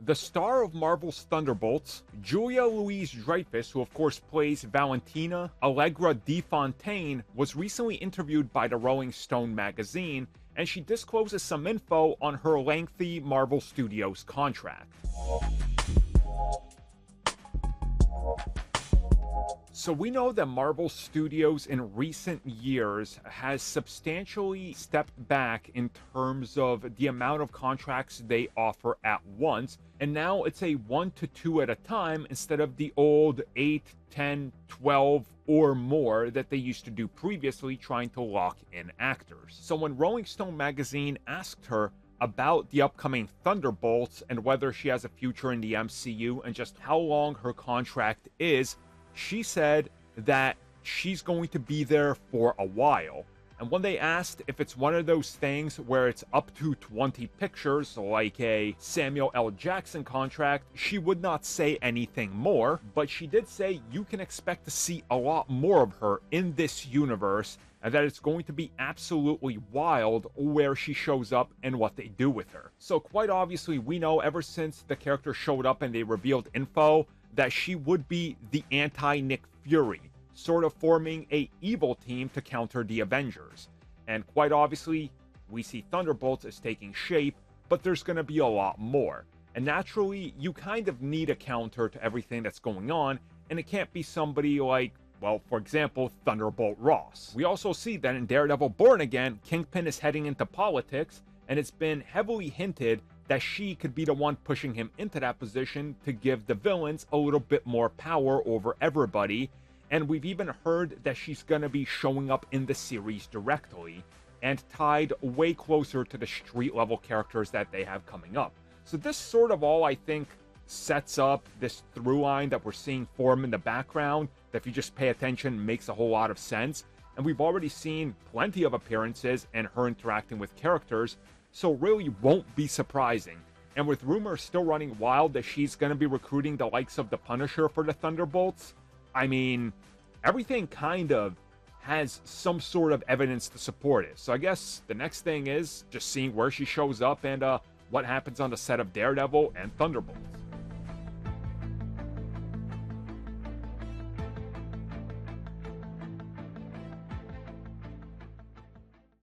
The star of Marvel's Thunderbolts, Julia Louis-Dreyfus, who of course plays Valentina Allegra DeFontaine, was recently interviewed by the Rolling Stone magazine, and she discloses some info on her lengthy Marvel Studios contract. So we know that Marvel Studios in recent years has substantially stepped back in terms of the amount of contracts they offer at once, and now it's a 1 to 2 at a time instead of the old 8, 10, 12 or more that they used to do previously, trying to lock in actors. So when Rolling Stone magazine asked her about the upcoming Thunderbolts and whether she has a future in the MCU and just how long her contract is, she said that she's going to be there for a while. And when they asked if it's one of those things where it's up to 20 pictures, like a Samuel L. Jackson contract, she would not say anything more, but she did say you can expect to see a lot more of her in this universe, and that it's going to be absolutely wild where she shows up and what they do with her. So quite obviously, we know ever since the character showed up and they revealed info that she would be the anti-Nick Fury, sort of forming a evil team to counter the Avengers. And quite obviously, we see Thunderbolts as taking shape, but there's going to be a lot more. And naturally, you kind of need a counter to everything that's going on, and it can't be somebody like, well, for example, Thunderbolt Ross. We also see that in Daredevil Born Again, Kingpin is heading into politics, and it's been heavily hinted that she could be the one pushing him into that position to give the villains a little bit more power over everybody. And we've even heard that she's going to be showing up in the series directly and tied way closer to the street level characters that they have coming up. So this sort of all, I think, sets up this through line that we're seeing form in the background that if you just pay attention makes a whole lot of sense. And we've already seen plenty of appearances and her interacting with characters, so really won't be surprising. And with rumors still running wild that she's going to be recruiting the likes of the Punisher for the Thunderbolts, I mean, everything kind of has some sort of evidence to support it. So I guess the next thing is just seeing where she shows up and what happens on the set of Daredevil and Thunderbolts.